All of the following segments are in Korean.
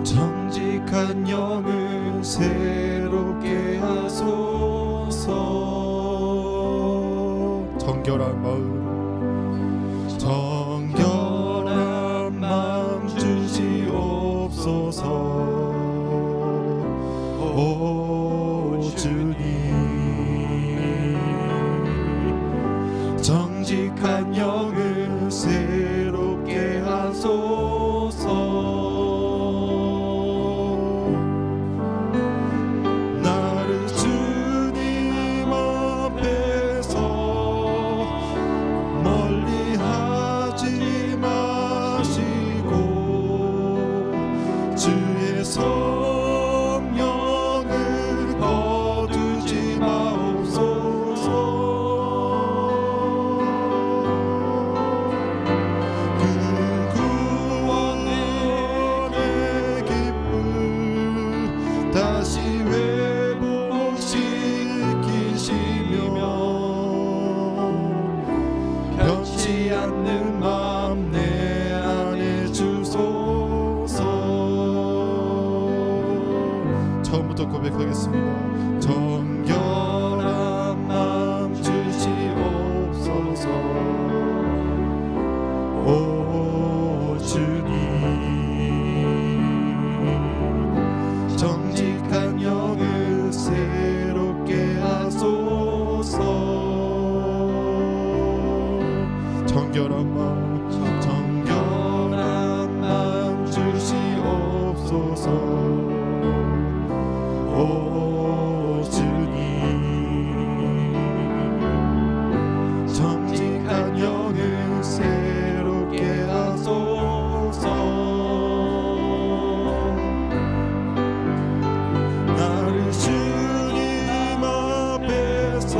정직한 영을 새롭게 하소서. 정결한 마음 주시옵소서. 오 주님, 정직한 영을 새롭게 하소서. 나를 주님 앞에서 멀리 하지 마시고 주의 성령을 거두지 마옵소서. 그 구원의 기쁨 다시 회복시키시며 변치 않는 마음 내 안에 주소서. 처음부터 고백하겠습니다. 정결한 마음 주시옵소서. 오 주님, 정직한 영을 새롭게 하소서. 정결한 마음 주시옵소서. 오 주님, 정직한 영을 새롭게 하소서. 나를 주님 앞에서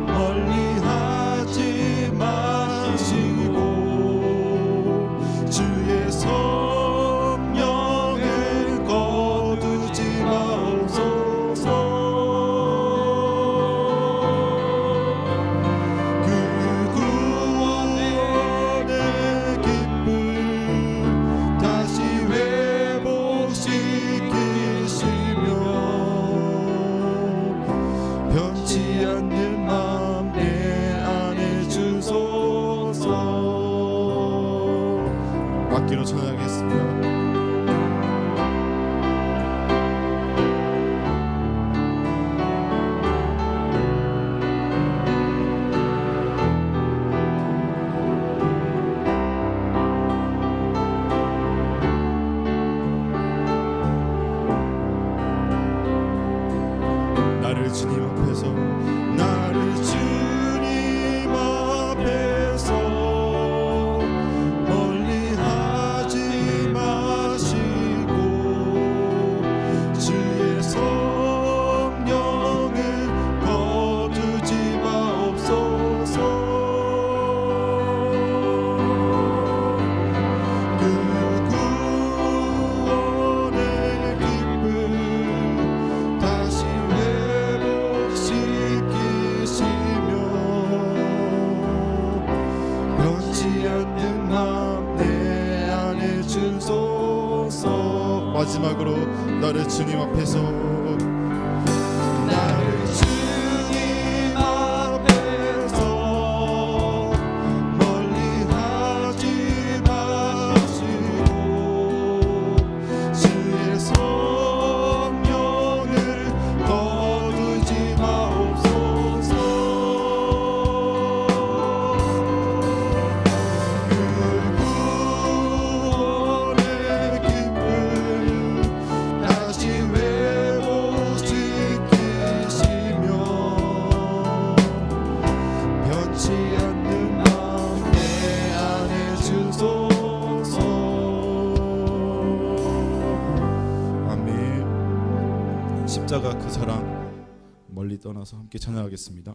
멀리 하지 마시고 주의 성령을 거두지 마옵소서. 그 구원의 기쁨 다시 회복시키시며 변치 않는 마음 내 안에 주소서. 악기로 찬양하겠습니다. 나를 주님 앞에서 멀리 하지 마시고 주의 성령을 거두지 마옵소서. 그 구원의 기쁨 다시 회복시키시며 변치 않는 마음 내 안에 주소서. 마지막으로 나를 주님 앞에서 나를 주님 앞에서 멀리 하지 마시고 주의 성령을 거두지 마옵소서. 그 구원의 기쁨 다시 회복시키시며 변치 않는 마음 내 안에 주소서. 아멘. 십자가 그 사랑 멀리 떠나서 함께 찬양하겠습니다.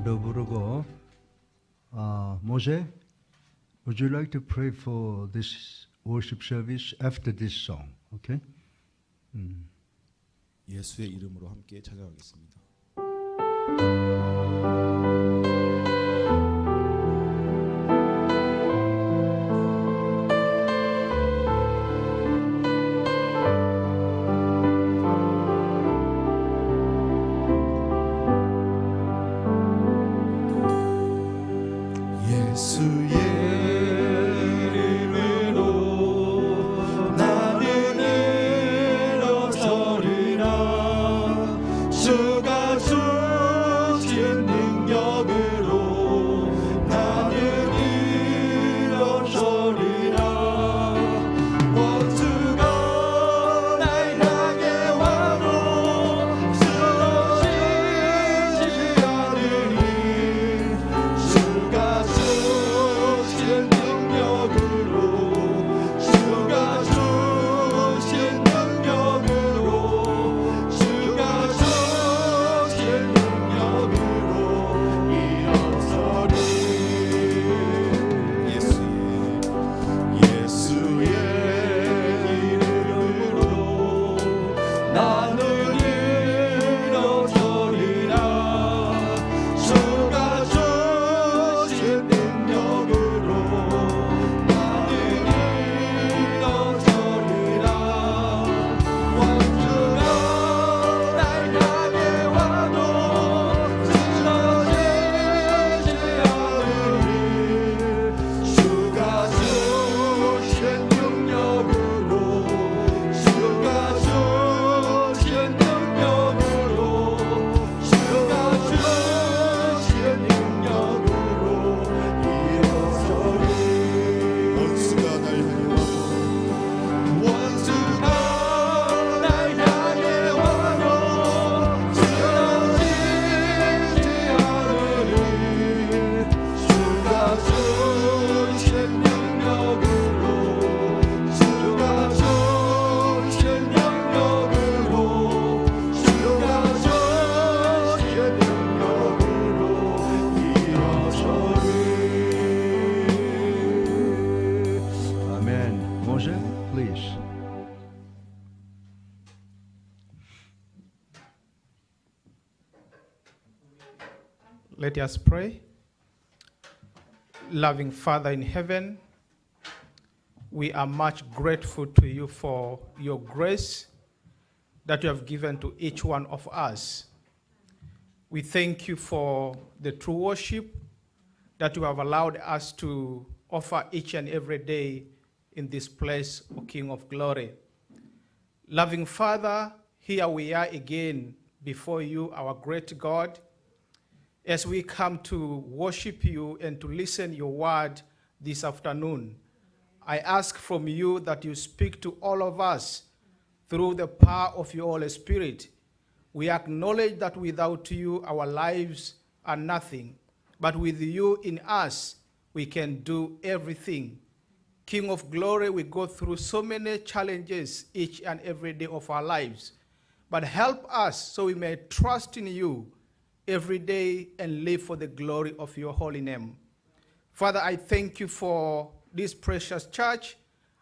더 부르고 모세, would you like to pray for this worship service after this song? Okay? 예수의 이름으로 함께 찬양하겠습니다. 예수의 이름으로 나는 일어서리라. 주가 주신 능력으로 나는 일어서리라. 원수가 날 향해 와도 쓰러지지 않으리. 주가 주신 능력으로 주가 주신 능력으로 주가 주신 능력으로 일어서리. 예수의 이름으로 나는 일어서리라. 주가 주신 능력으로 나는 일어서리라. 원수가 날 향해 와도 쓰러지지 않으리. 주가 주신 능력으로 주가 주신 능력으로 주가 주신 능력으로 일어서리. 원수가 날 향해 와도 원수가 날 향해 와도 쓰러지지 않으리. 주가 주신 능력으로 주가 주신 능력으로 주가 주신 능력으로 일어서리. Amen. 모세, please. Let us pray. Loving Father in heaven, we are much grateful to you for your grace that you have given to each one of us. We thank you for the true worship that you have allowed us to offer each and every day in this place, O King of Glory. Loving Father, here we are again before you, our great God, as we come to worship you and to listen your word this afternoon. I ask from you that you speak to all of us through the power of your Holy Spirit. We acknowledge that without you, our lives are nothing, but with you in us, we can do everything. King of glory, we go through so many challenges each and every day of our lives, but help us so we may trust in you every day and live for the glory of your holy name. Father, I thank you for this precious church.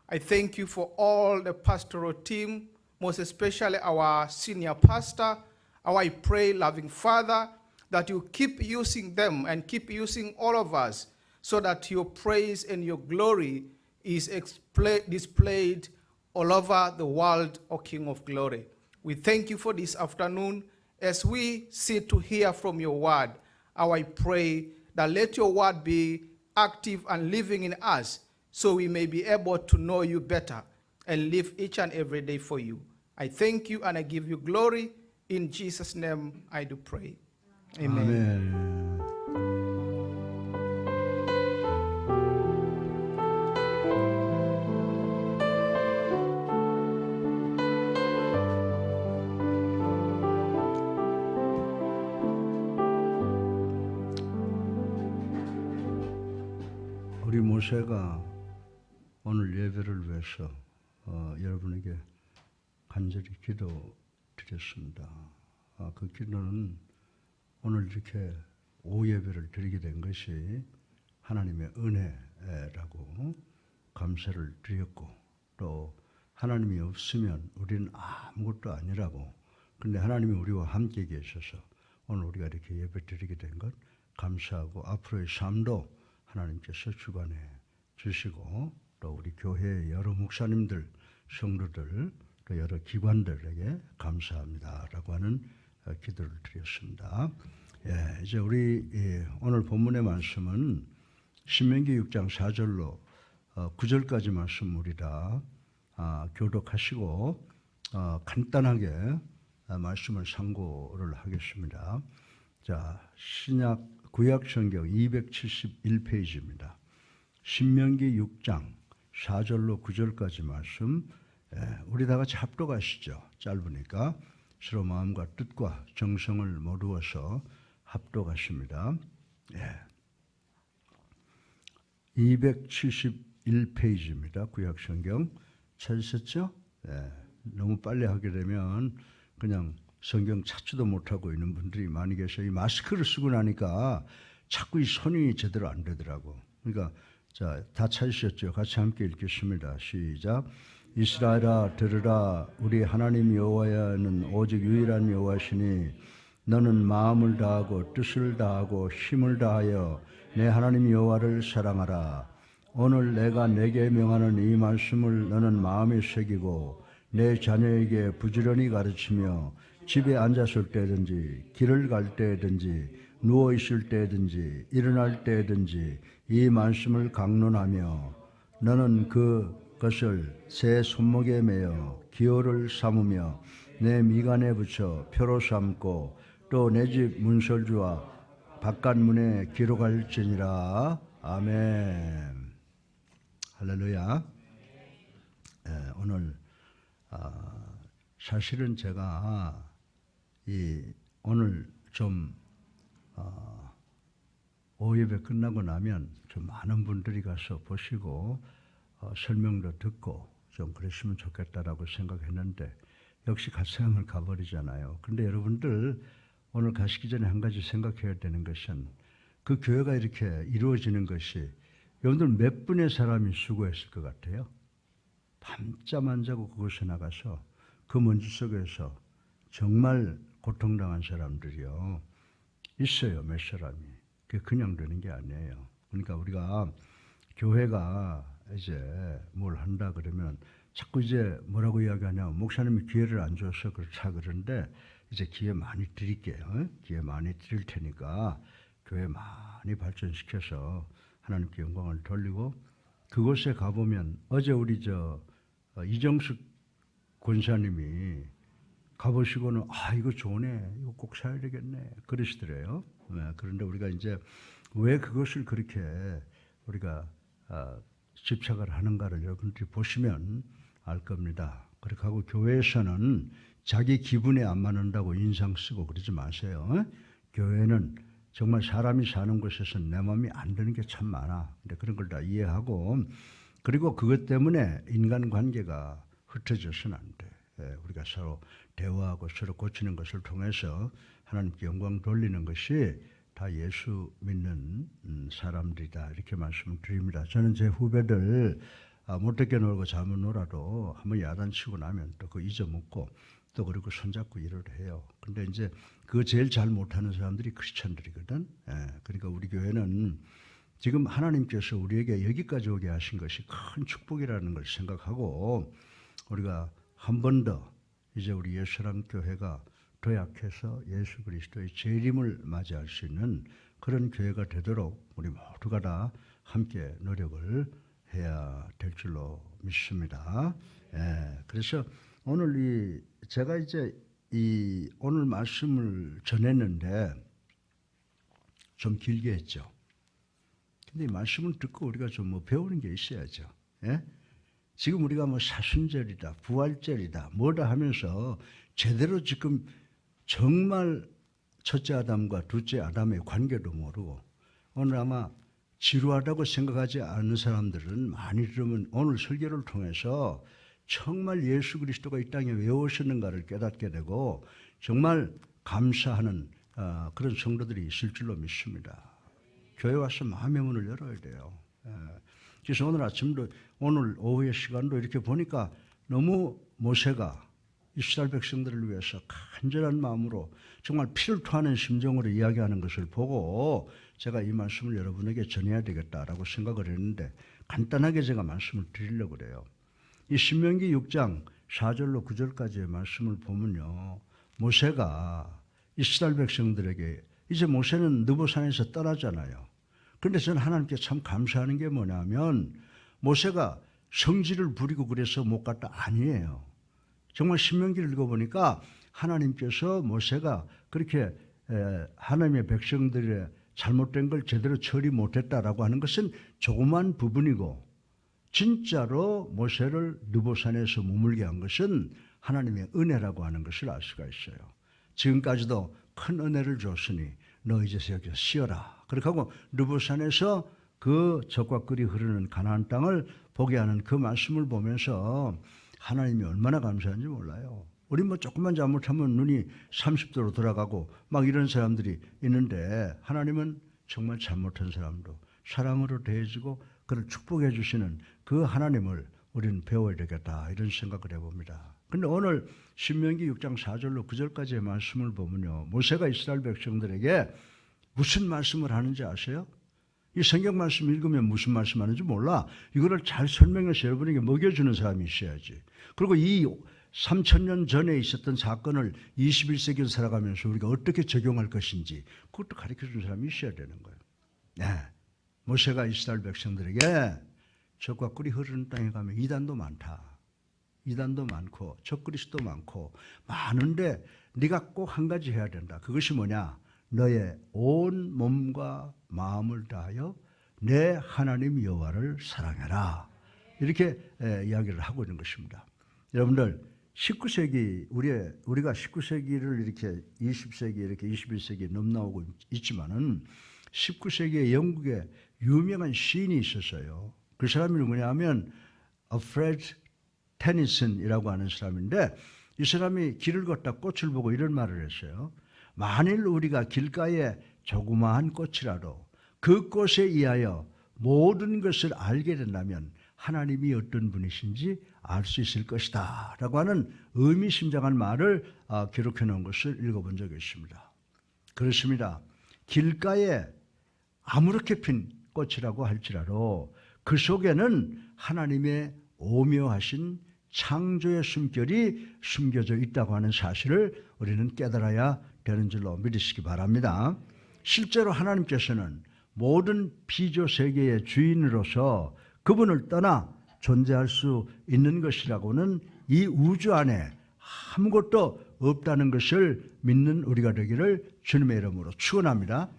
I thank you for all the pastoral team, most especially our senior pastor. I pray, loving Father, that you keep using them and keep using all of us so that your praise and your glory is displayed all over the world, O King of glory. We thank you for this afternoon as we sit to hear from your word. I pray that let your word be active and living in us so we may be able to know you better and live each and every day for you. I thank you and I give you glory. In Jesus' name I do pray. Amen. 아멘. 우리 모세가 오늘 예배를 위해서 여러분에게 간절히 기도드렸습니다. 그 기도는 오늘 이렇게 오예배를 드리게 된 것이 하나님의 은혜라고 감사를 드렸고, 또 하나님이 없으면 우리는 아무것도 아니라고, 근데 하나님이 우리와 함께 계셔서 오늘 우리가 이렇게 예배 드리게 된 것 감사하고, 앞으로의 삶도 하나님께서 주관해 주시고, 또 우리 교회의 여러 목사님들, 성도들, 또 여러 기관들에게 감사합니다라고 하는 기도를 드렸습니다. 이제 우리 오늘 본문의 말씀은 신명기 6장 4절로 9절까지 말씀 우리 다 교독하시고 간단하게 말씀을 상고를 하겠습니다. 자, 구약 성경 271페이지입니다. 신명기 6장 4절로 9절까지 말씀, 우리 다 같이 합독하시죠. 짧으니까 서로 마음과 뜻과 정성을 모두어서 합독하십니다. 271페이지입니다. 구약 성경 찾으셨죠? 너무 빨리 하게 되면 그냥 성경 찾지도 못하고 있는 분들이 많이 계셔요. 이 마스크를 쓰고 나니까 자꾸 이 손이 제대로 안 되더라고. 그러니까 자, 다 찾으셨죠? 같이 함께 읽겠습니다. 시작. 이스라엘아 들으라. 우리 하나님 여호와는 오직 유일한 여호와시니 너는 마음을 다하고 뜻을 다하고 힘을 다하여 내 하나님 여호와를 사랑하라. 오늘 내가 내게 명하는 이 말씀을 너는 마음에 새기고 내 자녀에게 부지런히 가르치며 집에 앉았을 때든지 길을 갈 때든지 누워 있을 때든지 일어날 때든지 이 말씀을 강론하며 너는 그것을 새 손목에 매어 기호를 삼으며 내 미간에 붙여 표로 삼고 또 내 집 문설주와 바깥문에 기록할지니라. 아멘. 할렐루야. 오늘 사실은 제가 오늘 좀 오예배 끝나고 나면 좀 많은 분들이 가서 보시고 설명도 듣고 좀 그랬으면 좋겠다라고 생각했는데 역시 갓생을 가버리잖아요. 근데 여러분들 오늘 가시기 전에 한 가지 생각해야 되는 것은 그 교회가 이렇게 이루어지는 것이 여러분들 몇 분의 사람이 수고했을 것 같아요? 밤잠 안 자고 그곳에 나가서 그 먼지 속에서 정말 고통당한 사람들이요. 있어요, 몇 사람이. 그게 그냥 되는 게 아니에요. 그러니까 우리가 교회가 이제 뭘 한다 그러면 자꾸 이제 뭐라고 이야기하냐면 목사님이 기회를 안 줘서 그렇다 그러는데 이제 기회 많이 드릴게요. 기회 많이 드릴 테니까 교회 많이 발전시켜서 하나님께 영광을 돌리고 그곳에 가보면 어제 우리 이정숙 권사님이 가보시고는 이거 좋네, 이거 꼭 사야 되겠네 그러시더래요. 그런데 우리가 이제 왜 그것을 그렇게 우리가 집착을 하는가를 여러분들이 보시면 알 겁니다. 그렇게 하고 교회에서는 자기 기분에 안 맞는다고 인상 쓰고 그러지 마세요. 교회는 정말 사람이 사는 곳에서 내 마음이 안 드는 게 참 많아. 근데 그런 걸 다 이해하고 그리고 그것 때문에 인간관계가 흩어져서는 안 돼. 우리가 서로 대화하고 서로 고치는 것을 통해서 하나님께 영광 돌리는 것이 다 예수 믿는 사람들이다. 이렇게 말씀을 드립니다. 저는 제 후배들 못되게 놀고 잘못 놀아도 한번 야단치고 나면 또 그거 잊어먹고 또 그리고 손잡고 일을 해요. 근데 이제 그거 제일 잘 못하는 사람들이 크리스천들이거든. 그러니까 우리 교회는 지금 하나님께서 우리에게 여기까지 오게 하신 것이 큰 축복이라는 걸 생각하고 우리가 한 번 더 이제 우리 예수랑 교회가 도약해서 예수 그리스도의 재림을 맞이할 수 있는 그런 교회가 되도록 우리 모두가 다 함께 노력을 해야 될 줄로 믿습니다. 그래서 오늘 제가 이제 오늘 말씀을 전했는데 좀 길게 했죠. 근데 이 말씀을 듣고 우리가 좀 배우는 게 있어야죠. 지금 우리가 사순절이다, 부활절이다, 뭐다 하면서 제대로 지금 정말 첫째 아담과 둘째 아담의 관계도 모르고 오늘 아마 지루하다고 생각하지 않는 사람들은 많이 들으면 오늘 설교를 통해서 정말 예수 그리스도가 이 땅에 왜 오셨는가를 깨닫게 되고 정말 감사하는 그런 성도들이 있을 줄로 믿습니다. 교회 와서 마음의 문을 열어야 돼요. 그래서 오늘 아침도 오늘 오후의 시간도 이렇게 보니까 너무 모세가 이스라엘 백성들을 위해서 간절한 마음으로 정말 피를 토하는 심정으로 이야기하는 것을 보고 제가 이 말씀을 여러분에게 전해야 되겠다라고 생각을 했는데 간단하게 제가 말씀을 드리려고 그래요. 이 신명기 6장 4절로 9절까지의 말씀을 보면요. 모세가 이스라엘 백성들에게 이제 모세는 느보산에서 떠나잖아요. 그런데 저는 하나님께 참 감사하는 게 뭐냐면 모세가 성질을 부리고 그래서 못 갔다 아니에요. 정말 신명기를 읽어보니까 하나님께서 모세가 그렇게 하나님의 백성들의 잘못된 걸 제대로 처리 못했다라고 하는 것은 조그만 부분이고 진짜로 모세를 느보산에서 머물게 한 것은 하나님의 은혜라고 하는 것을 알 수가 있어요. 지금까지도 큰 은혜를 줬으니 너 이제 여기서 쉬어라. 그렇게 하고 느보산에서 그 적과 꿀이 흐르는 가나안 땅을 보게 하는 그 말씀을 보면서 하나님이 얼마나 감사한지 몰라요. 우리 뭐 조금만 잘못하면 눈이 30도로 돌아가고 막 이런 사람들이 있는데 하나님은 정말 잘못한 사람도 사랑으로 대해주고 그를 축복해 주시는 그 하나님을 우리는 배워야 되겠다 이런 생각을 해봅니다. 그런데 오늘 신명기 6장 4절로 9절까지의 말씀을 보면요. 모세가 이스라엘 백성들에게 무슨 말씀을 하는지 아세요? 이 성경 말씀 읽으면 무슨 말씀 하는지 몰라. 이거를 잘 설명해서 여러분에게 먹여주는 사람이 있어야지. 그리고 이 3000년 전에 있었던 사건을 21세기를 살아가면서 우리가 어떻게 적용할 것인지 그것도 가르쳐주는 사람이 있어야 되는 거예요. 네. 모세가 이스라엘 백성들에게 적과 꿀이 흐르는 땅에 가면 이단도 많다. 이단도 많고 적그리스도 많고 많은데 네가 꼭 한 가지 해야 된다. 그것이 뭐냐? 너의 온 몸과 마음을 다하여 내 하나님 여호와를 사랑해라. 이렇게 이야기를 하고 있는 것입니다. 여러분들 19세기 우리가 19세기를 이렇게 20세기 이렇게 21세기에 넘나오고 있지만은 19세기에 영국에 유명한 시인이 있었어요. 그 사람이 누구냐면 알프레드 테니슨이라고 하는 사람인데 이 사람이 길을 걷다 꽃을 보고 이런 말을 했어요. 만일 우리가 길가에 조그마한 꽃이라도 그 꽃에 의하여 모든 것을 알게 된다면 하나님이 어떤 분이신지 알 수 있을 것이다 라고 하는 의미심장한 말을 기록해 놓은 것을 읽어본 적이 있습니다. 그렇습니다. 길가에 아무렇게 핀 꽃이라고 할지라도 그 속에는 하나님의 오묘하신 창조의 숨결이 숨겨져 있다고 하는 사실을 우리는 깨달아야 되는 줄로 믿으시기 바랍니다. 실제로 하나님께서는 모든 피조 세계의 주인으로서 그분을 떠나 존재할 수 있는 것이라고는 이 우주 안에 아무것도 없다는 것을 믿는 우리가 되기를 주님의 이름으로 축원합니다.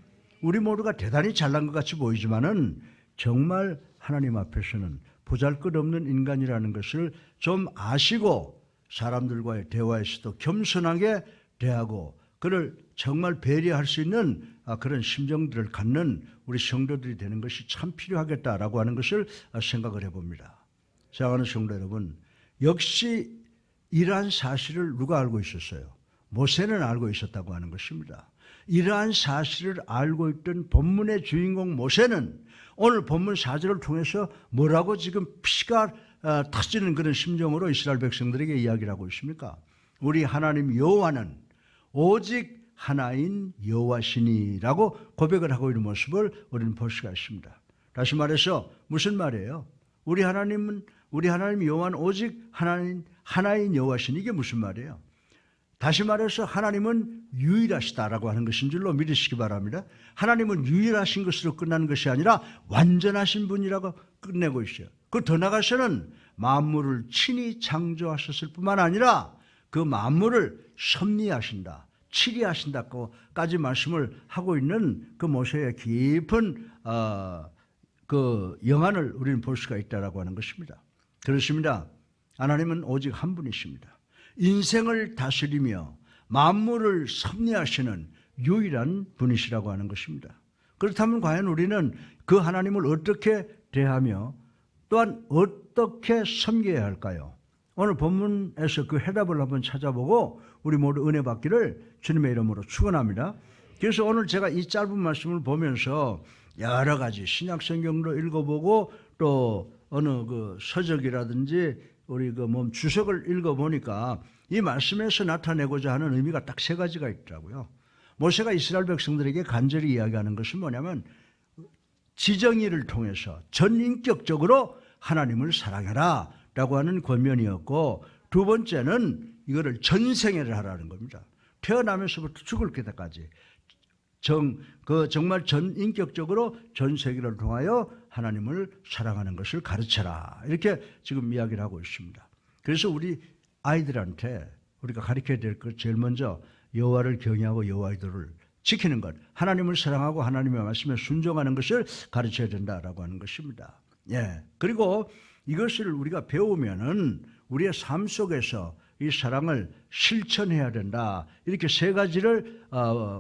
우리 모두가 대단히 잘난 것 같이 보이지만은 정말 하나님 앞에서는 보잘것없는 인간이라는 것을 좀 아시고 사람들과의 대화에서도 겸손하게 대하고 그를 정말 배려할 수 있는 그런 심정들을 갖는 우리 성도들이 되는 것이 참 필요하겠다라고 하는 것을 생각을 해봅니다. 사랑하는 성도 여러분, 역시 이러한 사실을 누가 알고 있었어요? 모세는 알고 있었다고 하는 것입니다. 이러한 사실을 알고 있던 본문의 주인공 모세는 오늘 본문 4절을 통해서 뭐라고 지금 피가 터지는 그런 심정으로 이스라엘 백성들에게 이야기를 하고 있습니까? 우리 하나님 여호와는 오직 하나인 여호와시니라고 고백을 하고 있는 모습을 우리는 볼 수가 있습니다. 다시 말해서 무슨 말이에요? 우리 하나님 여호와는 오직 하나인 여호와시니 이게 무슨 말이에요? 다시 말해서 하나님은 유일하시다라고 하는 것인 줄로 믿으시기 바랍니다. 하나님은 유일하신 것으로 끝나는 것이 아니라 완전하신 분이라고 끝내고 있어요. 그 더 나가서는 만물을 친히 창조하셨을 뿐만 아니라 그 만물을 섭리하신다, 치리하신다고까지 말씀을 하고 있는 그 모세의 깊은 그 영안을 우리는 볼 수가 있다라고 하는 것입니다. 그렇습니다. 하나님은 오직 한 분이십니다. 인생을 다스리며 만물을 섭리하시는 유일한 분이시라고 하는 것입니다. 그렇다면 과연 우리는 그 하나님을 어떻게 대하며 또한 어떻게 섬겨야 할까요? 오늘 본문에서 그 해답을 한번 찾아보고 우리 모두 은혜 받기를 주님의 이름으로 축원합니다. 그래서 오늘 제가 이 짧은 말씀을 보면서 여러 가지 신약 성경도 읽어보고 또 어느 그 서적이라든지 우리 그 몸 주석을 읽어보니까 이 말씀에서 나타내고자 하는 의미가 딱 세 가지가 있더라고요. 모세가 이스라엘 백성들에게 간절히 이야기하는 것은 뭐냐면 지정의를 통해서 전인격적으로 하나님을 사랑해라 라고 하는 권면이었고, 두 번째는 이거를 전생애를 하라는 겁니다. 태어나면서부터 죽을 때까지 정말 전인격적으로 전 세계를 통하여 하나님을 사랑하는 것을 가르쳐라, 이렇게 지금 이야기를 하고 있습니다. 그래서 우리 아이들한테 우리가 가르쳐야 될 것 제일 먼저 여호와를 경외하고 여호와의 도를 지키는 것, 하나님을 사랑하고 하나님의 말씀에 순종하는 것을 가르쳐야 된다라고 하는 것입니다. 예. 그리고 이것을 우리가 배우면은 우리의 삶 속에서 이 사랑을 실천해야 된다, 이렇게 세 가지를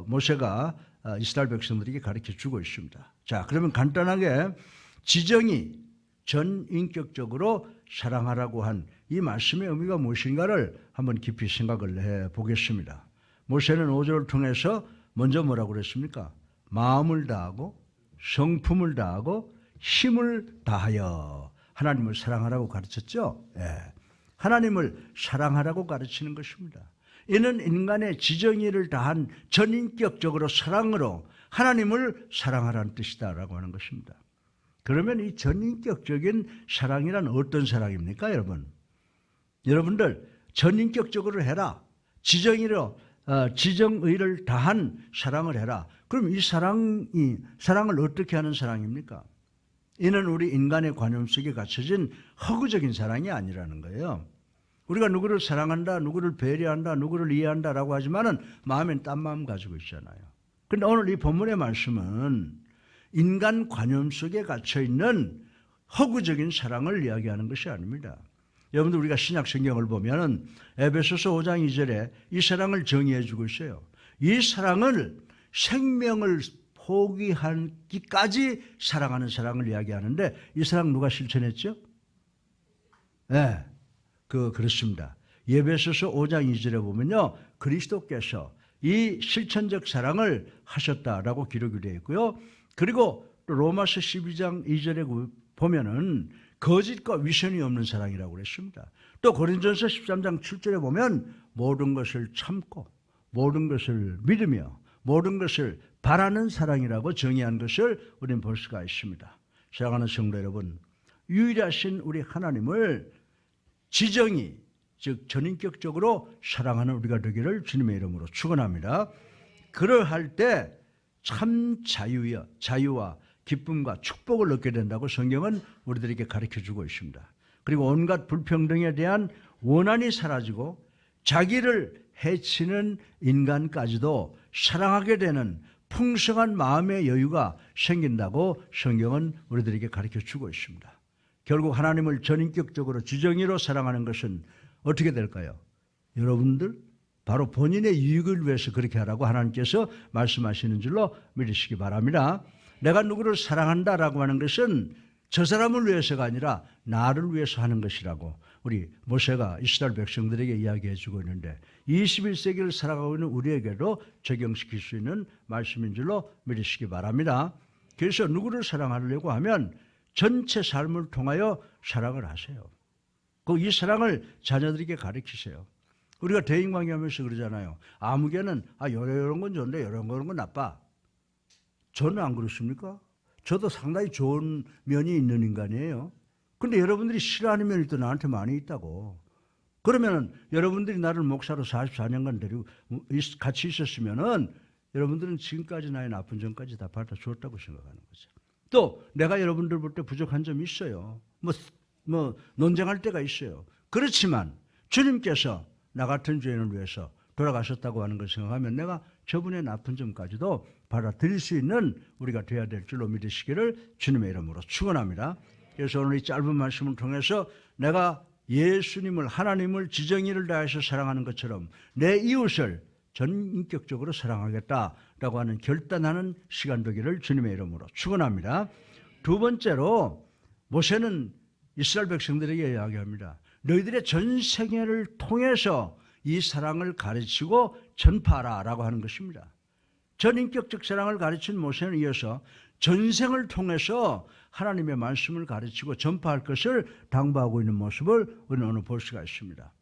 모세가 이스라엘 백성들에게 가르쳐 주고 있습니다. 자, 그러면 간단하게 지정이 전인격적으로 사랑하라고 한 이 말씀의 의미가 무엇인가를 한번 깊이 생각을 해 보겠습니다. 모세는 5절을 통해서 먼저 뭐라고 그랬습니까? 마음을 다하고 성품을 다하고 힘을 다하여 하나님을 사랑하라고 가르쳤죠. 예. 하나님을 사랑하라고 가르치는 것입니다. 이는 인간의 지정의를 다한 전인격적으로 사랑으로 하나님을 사랑하라는 뜻이다라고 하는 것입니다. 그러면 이 전인격적인 사랑이란 어떤 사랑입니까, 여러분? 여러분들 전인격적으로 해라. 지정의를 다한 사랑을 해라. 그럼 이 사랑을 어떻게 하는 사랑입니까? 이는 우리 인간의 관념 속에 갖춰진 허구적인 사랑이 아니라는 거예요. 우리가 누구를 사랑한다, 누구를 배려한다, 누구를 이해한다라고 하지만은 마음엔 딴 마음 가지고 있잖아요. 그런데 오늘 이 본문의 말씀은 인간 관념 속에 갇혀 있는 허구적인 사랑을 이야기하는 것이 아닙니다. 여러분들 우리가 신약 성경을 보면은 에베소서 5장 2절에 이 사랑을 정의해 주고 있어요. 이 사랑을 생명을 포기하기까지 사랑하는 사랑을 이야기하는데, 이 사랑 누가 실천했죠? 네, 그렇습니다. 에베소서 5장 2절에 보면요, 그리스도께서 이 실천적 사랑을 하셨다라고 기록이 되어 있고요. 그리고 또 로마서 12장 2절에 보면은 거짓과 위선이 없는 사랑이라고 그랬습니다. 또 고린도전서 13장 7절에 보면 모든 것을 참고 모든 것을 믿으며 모든 것을 바라는 사랑이라고 정의한 것을 우리는 볼 수가 있습니다. 사랑하는 성도 여러분, 유일하신 우리 하나님을 지정이, 즉 전인격적으로 사랑하는 우리가 되기를 주님의 이름으로 축원합니다. 그러할 때 참 자유와 기쁨과 축복을 얻게 된다고 성경은 우리들에게 가르쳐주고 있습니다. 그리고 온갖 불평등에 대한 원한이 사라지고 자기를 해치는 인간까지도 사랑하게 되는 풍성한 마음의 여유가 생긴다고 성경은 우리들에게 가르쳐주고 있습니다. 결국 하나님을 전인격적으로 지정의로 사랑하는 것은 어떻게 될까요? 여러분들 바로 본인의 이익을 위해서 그렇게 하라고 하나님께서 말씀하시는 줄로 믿으시기 바랍니다. 내가 누구를 사랑한다라고 하는 것은 저 사람을 위해서가 아니라 나를 위해서 하는 것이라고 우리 모세가 이스라엘 백성들에게 이야기해 주고 있는데, 21세기를 살아가고 있는 우리에게도 적용시킬 수 있는 말씀인 줄로 믿으시기 바랍니다. 그래서 누구를 사랑하려고 하면 전체 삶을 통하여 사랑을 하세요. 이 사랑을 자녀들에게 가르치세요. 우리가 대인관계하면서 그러잖아요. 아무개는 이런 건 좋은데 이런 건 나빠. 저는 안 그렇습니까? 저도 상당히 좋은 면이 있는 인간이에요. 그런데 여러분들이 싫어하는 면이 또 나한테 많이 있다고. 그러면 여러분들이 나를 목사로 44년간 데리고 같이 있었으면은 여러분들은 지금까지 나의 나쁜 점까지 다 받아 주었다고 생각하는 거죠. 또 내가 여러분들 볼 때 부족한 점이 있어요. 뭐 논쟁할 때가 있어요. 그렇지만 주님께서 나 같은 죄인을 위해서 돌아가셨다고 하는 것을 생각하면 내가 저분의 나쁜 점까지도 받아들일 수 있는 우리가 되어야 될 줄로 믿으시기를 주님의 이름으로 축원합니다. 그래서 오늘 이 짧은 말씀을 통해서 내가 예수님을, 하나님을 지정의를 다해서 사랑하는 것처럼 내 이웃을 전인격적으로 사랑하겠다라고 하는 결단하는 시간 되기를 주님의 이름으로 축원합니다. 두 번째로 모세는 이스라엘 백성들에게 이야기합니다. 너희들의 전 세계를 통해서 이 사랑을 가르치고 전파하라라고 하는 것입니다. 전인격적 사랑을 가르친 모세는 이어서 전생을 통해서 하나님의 말씀을 가르치고 전파할 것을 당부하고 있는 모습을 우리는 오늘 볼 수가 있습니다.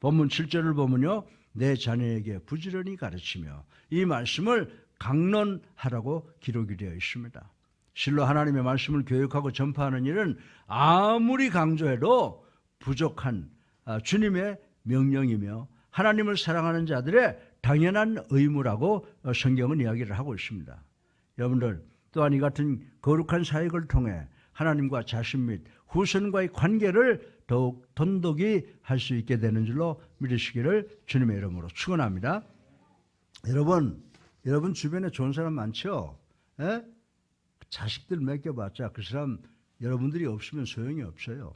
본문 7절을 보면요, 내 자녀에게 부지런히 가르치며 이 말씀을 강론하라고 기록이 되어 있습니다. 실로 하나님의 말씀을 교육하고 전파하는 일은 아무리 강조해도 부족한 주님의 명령이며 하나님을 사랑하는 자들의 당연한 의무라고 성경은 이야기를 하고 있습니다. 여러분들 또한 이 같은 거룩한 사역을 통해 하나님과 자신 및 후손과의 관계를 더욱 돈독히 할 수 있게 되는 줄로 믿으시기를 주님의 이름으로 축원합니다. 여러분 주변에 좋은 사람 많죠? 에? 자식들 맡겨봤자 그 사람 여러분들이 없으면 소용이 없어요.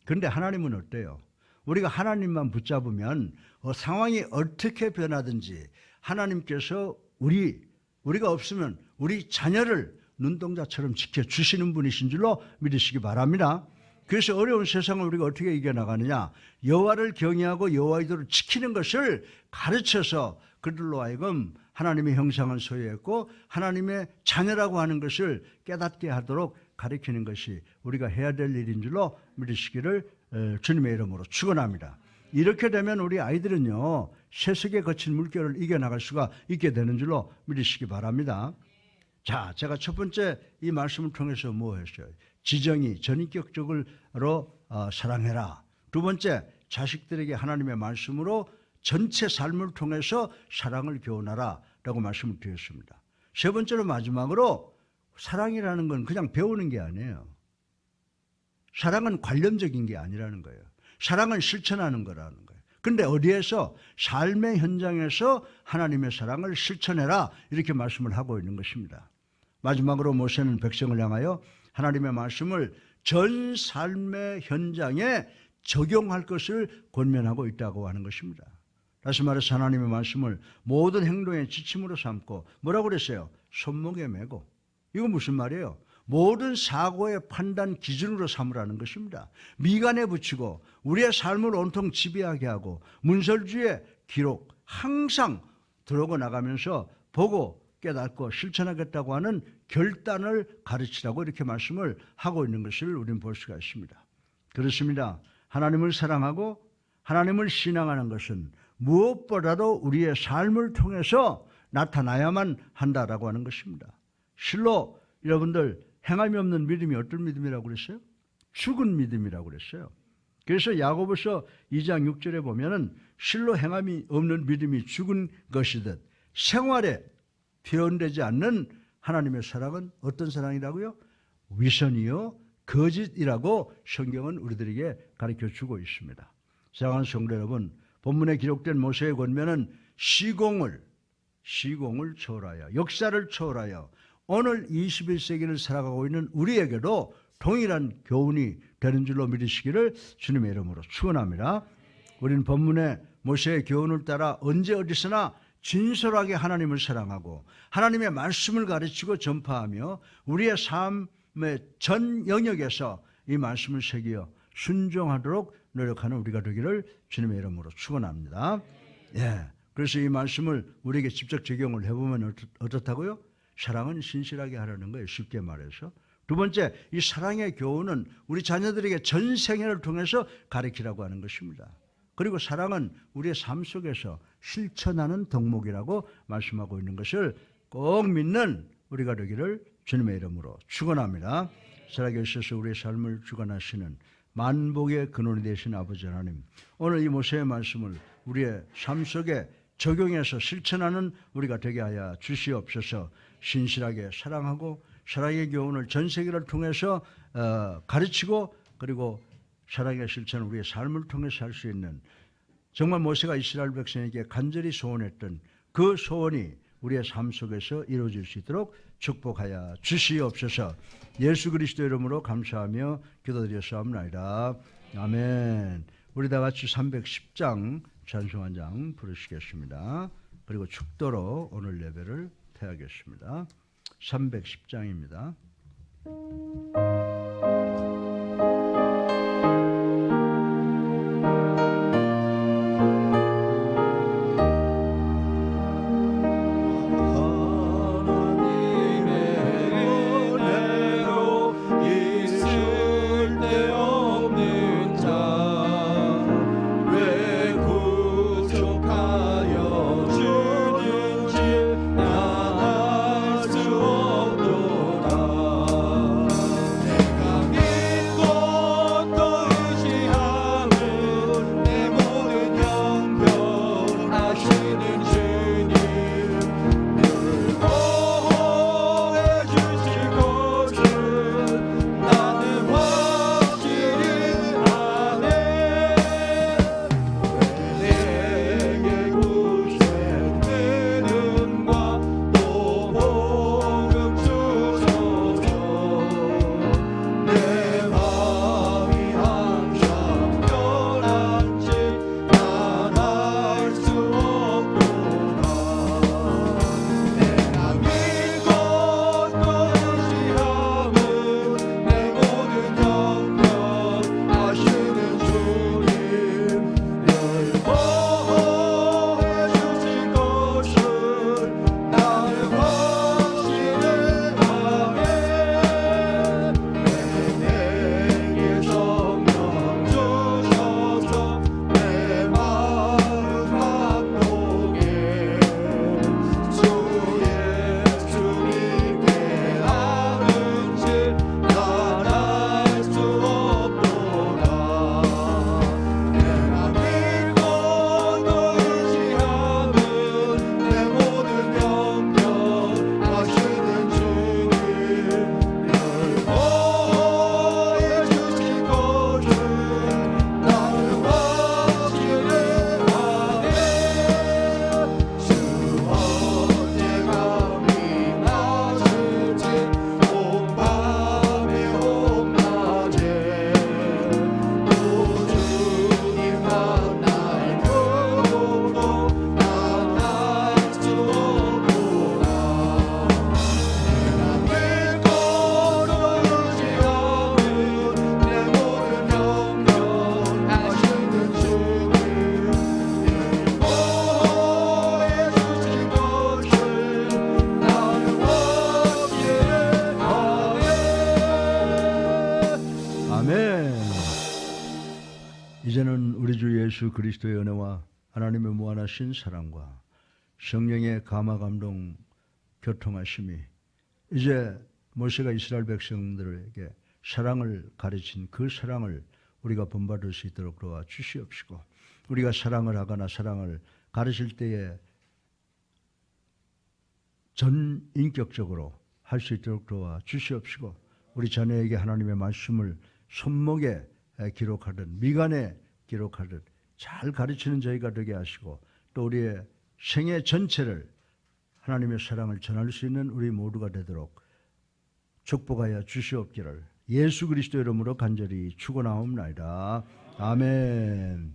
그런데 하나님은 어때요? 우리가 하나님만 붙잡으면 상황이 어떻게 변하든지 하나님께서 우리가 없으면 우리 자녀를 눈동자처럼 지켜주시는 분이신 줄로 믿으시기 바랍니다. 그래서 어려운 세상을 우리가 어떻게 이겨나가느냐? 여호와를 경외하고 여호와의 도를 지키는 것을 가르쳐서 그들로 하여금 하나님의 형상을 소유했고 하나님의 자녀라고 하는 것을 깨닫게 하도록 가르치는 것이 우리가 해야 될 일인 줄로 믿으시기를 주님의 이름으로 축원합니다. 이렇게 되면 우리 아이들은요, 세속에 거친 물결을 이겨나갈 수가 있게 되는 줄로 믿으시기 바랍니다. 자, 제가 첫 번째 이 말씀을 통해서 뭐 했어요? 지정이 전인격적으로 사랑해라. 두 번째, 자식들에게 하나님의 말씀으로 전체 삶을 통해서 사랑을 교훈하라 라고 말씀을 드렸습니다. 세 번째로 마지막으로 사랑이라는 건 그냥 배우는 게 아니에요. 사랑은 관념적인 게 아니라는 거예요. 사랑은 실천하는 거라는 거예요. 그런데 어디에서? 삶의 현장에서 하나님의 사랑을 실천해라 이렇게 말씀을 하고 있는 것입니다. 마지막으로 모세는 백성을 향하여 하나님의 말씀을 전 삶의 현장에 적용할 것을 권면하고 있다고 하는 것입니다. 다시 말해서 하나님의 말씀을 모든 행동의 지침으로 삼고 뭐라고 그랬어요? 손목에 메고. 이건 무슨 말이에요? 모든 사고의 판단 기준으로 삼으라는 것입니다. 미간에 붙이고 우리의 삶을 온통 지배하게 하고 문설주의 기록 항상 들어오고 나가면서 보고 깨닫고 실천하겠다고 하는 결단을 가르치라고 이렇게 말씀을 하고 있는 것을 우리는 볼 수가 있습니다. 그렇습니다. 하나님을 사랑하고 하나님을 신앙하는 것은 무엇보다도 우리의 삶을 통해서 나타나야만 한다라고 하는 것입니다. 실로 여러분들 행함이 없는 믿음이 어떤 믿음이라고 그랬어요? 죽은 믿음이라고 그랬어요. 그래서 야고보서 2장 6절에 보면은 실로 행함이 없는 믿음이 죽은 것이듯 생활에 표현되지 않는 하나님의 사랑은 어떤 사랑이라고요? 위선이요 거짓이라고 성경은 우리들에게 가르쳐주고 있습니다. 사랑하는 성도 여러분, 본문에 기록된 모세의 권면은 시공을 초월하여 역사를 초월하여 오늘 21세기를 살아가고 있는 우리에게도 동일한 교훈이 되는 줄로 믿으시기를 주님의 이름으로 축원합니다. 우리는 본문의 모세의 교훈을 따라 언제 어디서나 진솔하게 하나님을 사랑하고 하나님의 말씀을 가르치고 전파하며 우리의 삶의 전 영역에서 이 말씀을 새기어 순종하도록 노력하는 우리가 되기를 주님의 이름으로 축원합니다. 그래서 이 말씀을 우리에게 직접 적용을 해보면 어떻다고요? 사랑은 신실하게 하라는 거예요. 쉽게 말해서. 두 번째, 이 사랑의 교훈은 우리 자녀들에게 전 생애를 통해서 가르치라고 하는 것입니다. 그리고 사랑은 우리의 삶 속에서 실천하는 덕목이라고 말씀하고 있는 것을 꼭 믿는 우리가 되기를 주님의 이름으로 축원합니다. 살아계셔서 우리의 삶을 주관하시는 만복의 근원이 되신 아버지 하나님, 오늘 이 모세의 말씀을 우리의 삶 속에 적용해서 실천하는 우리가 되게 하여 주시옵소서. 신실하게 사랑하고 사랑의 교훈을 전 세계를 통해서 가르치고 그리고 사랑의 실천을 우리의 삶을 통해서 할 수 있는 정말 모세가 이스라엘 백성에게 간절히 소원했던 그 소원이 우리의 삶 속에서 이루어질 수 있도록 축복하여 주시옵소서. 예수 그리스도 이름으로 감사하며 기도드렸사옵나이다. 아멘. 우리 다 같이 310장 찬송 한 장 부르시겠습니다. 그리고 축도로 오늘 예배를 태하겠습니다. 310장입니다. 아멘. 이제는 우리 주 예수 그리스도의 은혜와 하나님의 무한하신 사랑과 성령의 감화 감동 교통하심이 이제 모세가 이스라엘 백성들에게 사랑을 가르친 그 사랑을 우리가 본받을 수 있도록 도와 주시옵시고, 우리가 사랑을 하거나 사랑을 가르칠 때에 전 인격적으로 할 수 있도록 도와 주시옵시고, 우리 자녀에게 하나님의 말씀을 손목에 기록하듯 미간에 기록하듯 잘 가르치는 저희가 되게 하시고, 또 우리의 생애 전체를 하나님의 사랑을 전할 수 있는 우리 모두가 되도록 축복하여 주시옵기를 예수 그리스도 이름으로 간절히 축원하옵나이다. 아멘.